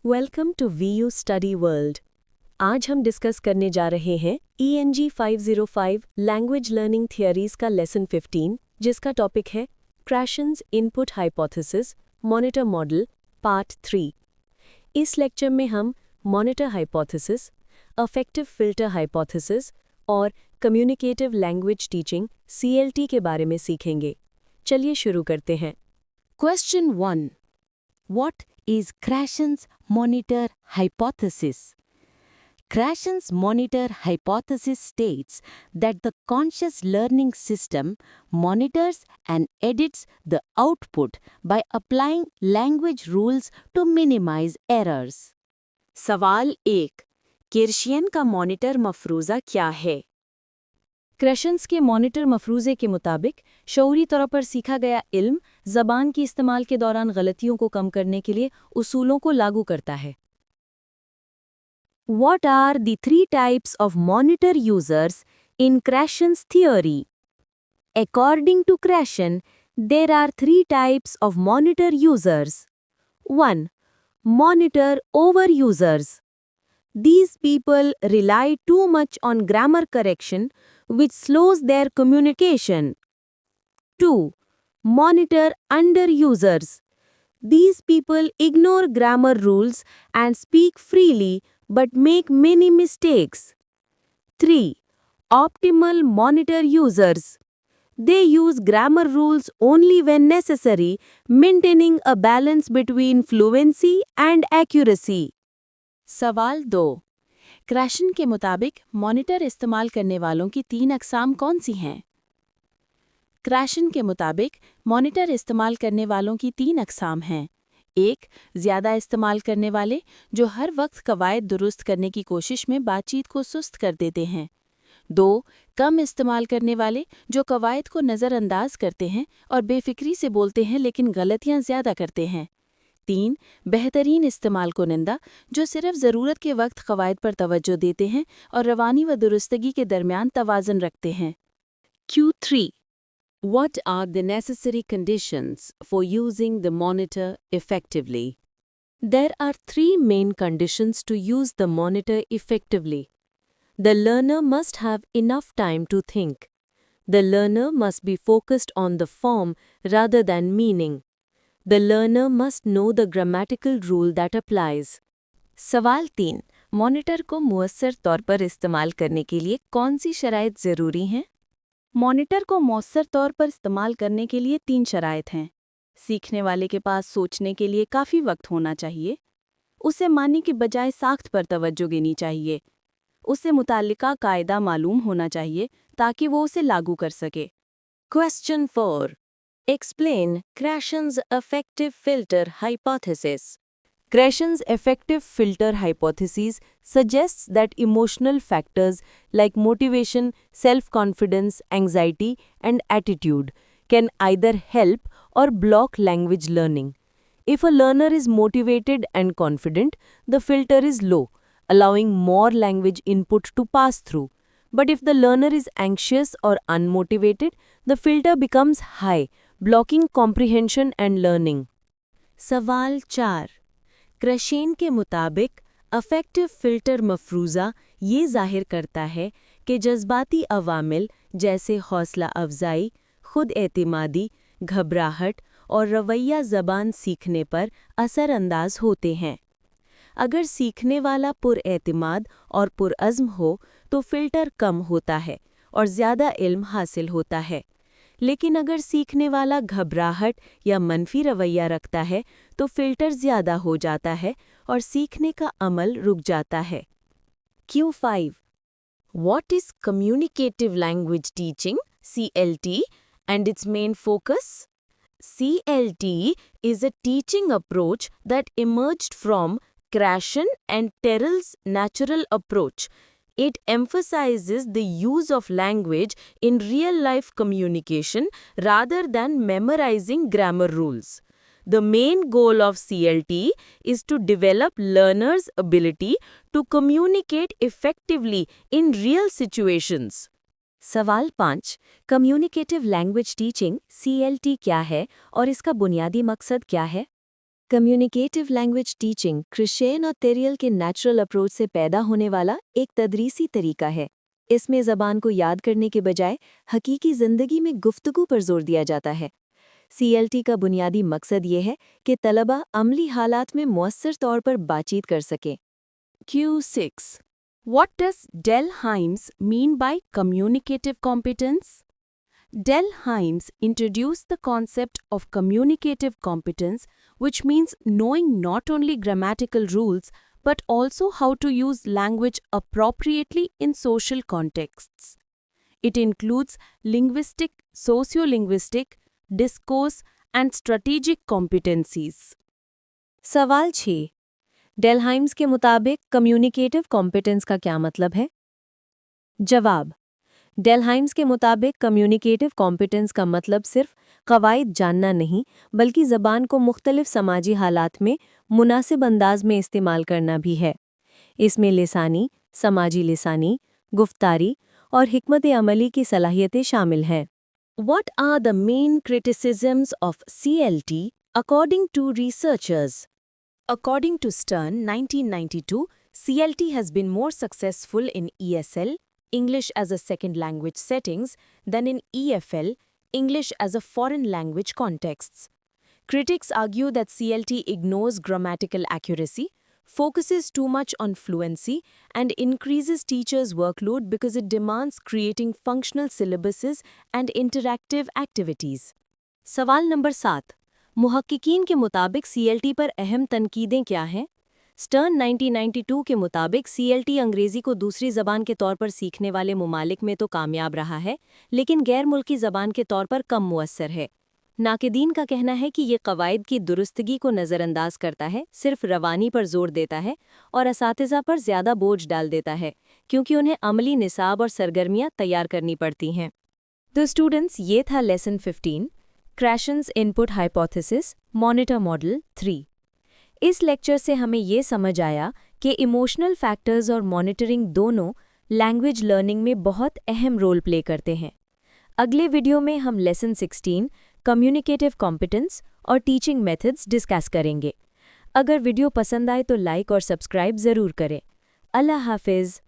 Welcome to VU study world. आज हम discuss करने जा रहे हैं ENG 505 लैंग्वेज लर्निंग थियरीज का लेसन 15, जिसका टॉपिक है Krashen's input hypothesis monitor model part 3। इस लेक्चर में हम monitor hypothesis, affective filter hypothesis और कम्युनिकेटिव लैंग्वेज टीचिंग CLT के बारे में सीखेंगे। चलिए शुरू करते हैं। Question 1. What is Krashen's monitor hypothesis? Krashen's monitor hypothesis states that the conscious learning system monitors and edits the output by applying language rules to minimize errors. सवाल 1. किर्शियन का मॉनिटर मफरूज़ा क्या है? क्रेशन्स के मॉनिटर मफरूज़े के मुताबिक शऊरी तौर पर सीखा गया इल्म ज़बान की इस्तेमाल के दौरान गलतियों को कम करने के लिए उसूलों को लागू करता है। What are the three types of monitor users in Krashen's theory? According to Krashen, there are three types of monitor users. 1. Monitor overusers. These people rely too much on grammar correction, which slows their communication. 2. Monitor underusers. These people ignore grammar rules and speak freely but make many mistakes. 3. Optimal monitor users. They use grammar rules only when necessary, maintaining a balance between fluency and accuracy. सवाल 2. क्रेशन के मुताबिक monitor इस्तेमाल करने वालों की 3 अक़साम कौन सी हैं? क्रेशन के मुताबिक मॉनिटर इस्तेमाल करने वालों की 3 अक़साम हैं। 1. ज़्यादा इस्तेमाल करने वाले, जो हर वक्त कवायद दुरुस्त करने की कोशिश में बातचीत को सुस्त कर देते हैं। 2. कम इस्तेमाल करने वाले, जो कवायद को नज़रअंदाज करते हैं और बेफिक्री से बोलते हैं लेकिन गलतियां ज़्यादा करते हैं। 3. बेहतरीन इस्तेमाल कुनिंदा, जो सिर्फ ज़रूरत के वक्त कवायद पर तवज्जो देते हैं और रवानी व दुरुस्तगी के दरमियान तवाज़न रखते हैं। Q3. What are the necessary conditions for using the monitor effectively? There are 3 main conditions to use the monitor effectively. The learner must have enough time to think. The learner must be focused on the form rather than meaning. The learner must know the grammatical rule that applies. सवाल 3. Monitor को मुअस्सर तौर पर इस्तेमाल करने के लिए कौन सी शराइत ज़रूरी हैं? मॉनिटर को मौसर तौर पर इस्तेमाल करने के लिए 3 शराइत हैं। सीखने वाले के पास सोचने के लिए काफ़ी वक्त होना चाहिए। उसे मानने की बजाय साख्त पर तवज्जो देनी चाहिए। उसे मुताल्लिका कायदा मालूम होना चाहिए ताकि वो उसे लागू कर सके। Question 4. Explain Krashen's effective filter hypothesis. Krashen's effective filter hypothesis suggests that emotional factors like motivation, self-confidence, anxiety, and attitude can either help or block language learning. If a learner is motivated and confident, the filter is low, allowing more language input to pass through. But if the learner is anxious or unmotivated, the filter becomes high, blocking comprehension and learning. सवाल 4. क्रेशन के मुताबिक affective filter मफरूज़ा ये ज़ाहिर करता है कि जज्बाती अवामिल जैसे हौसला अफजाई, खुद एतिमादी, घबराहट और रवैया ज़बान सीखने पर असरअंदाज होते हैं। अगर सीखने वाला पुरएतिमाद और पुरअज़्म हो तो फ़िल्टर कम होता है और ज़्यादा इल्म हासिल होता है। लेकिन अगर सीखने वाला घबराहट या मनफी रवैया रखता है तो फ़िल्टर ज़्यादा हो जाता है और सीखने का अमल रुक जाता है। Q5. What is communicative language teaching, CLT, and its main focus? CLT is a teaching approach that emerged from Krashen and Terrell's natural approach. It emphasizes the use of language in real-life communication rather than memorizing grammar rules. The main goal of CLT is to develop learners' ability to communicate effectively in real situations. सवाल 5. Communicative language teaching CLT क्या है और इसका बुनियादी मकसद क्या है? Communicative language teaching Christian और तेरियल के नेचुरल अप्रोच से पैदा होने वाला एक तदरीसी तरीका है। इसमें ज़बान को याद करने के बजाय हकीकी ज़िंदगी में गुफ्तगू पर जोर दिया जाता है। CLT का बुनियादी मकसद ये है कि तलबा अमली हालात में मुअस्सर तौर पर बातचीत कर सकें। Q6. What does Del Hymes mean by communicative competence? Del Hymes introduced the concept of communicative competence, which means knowing not only grammatical rules but also how to use language appropriately in social contexts. It includes linguistic, sociolinguistic, discourse, and strategic competencies. सवाल 6। डेलहाइम्स के मुताबिक communicative competence का क्या मतलब है? जवाब: डेलहाइम्स के मुताबिक कम्युनिकेटिव कॉम्पिटेंस का मतलब सिर्फ कवायद जानना नहीं, बल्कि ज़बान को मुख्तलिफ समाजी हालात में मुनासिब अंदाज में इस्तेमाल करना भी है। इसमें लिसानी, समाजी लिसानी, गुफ्तारी और हिकमत अमली की सलाहियतें शामिल हैं। What are the main criticisms of CLT according to researchers? According to Stern, 1992, CLT has been more successful in ESL, English as a second language settings, than in EFL, English as a foreign language contexts. Critics argue that CLT ignores grammatical accuracy, focuses too much on fluency, and increases teachers' workload because it demands creating functional syllabuses and interactive activities. सवाल number 7। मुहक्किकीन के मुताबिक CLT पर अहम तनकीदें क्या हैं? Stern 1992 के मुताबिक CLT अंग्रेज़ी को दूसरी ज़बान के तौर पर सीखने वाले ममालिक में तो कामयाब रहा है, लेकिन गैर मुल्की ज़बान के तौर पर कम मुअस्सर है। नाक़िदीन का कहना है कि ये कवायद की दुरुस्तगी को नज़रअंदाज करता है, सिर्फ रवानी पर जोर देता है और असातिज़ा पर ज़्यादा बोझ डाल देता है, क्योंकि उन्हें अमली निसाब और सरगर्मियाँ तैयार करनी पड़ती हैं। तो स्टूडेंट्स, ये था lesson 15, Krashen's input hypothesis monitor model 3। इस लेक्चर से हमें ये समझ आया कि इमोशनल फैक्टर्स और मॉनिटरिंग दोनों लैंग्वेज लर्निंग में बहुत अहम रोल प्ले करते हैं। अगले वीडियो में हम लेसन 16, कम्युनिकेटिव कॉम्पिटेंस और टीचिंग मेथड्स डिस्कस करेंगे। अगर वीडियो पसंद आए तो लाइक और सब्सक्राइब ज़रूर करें। अल्लाह हाफिज़।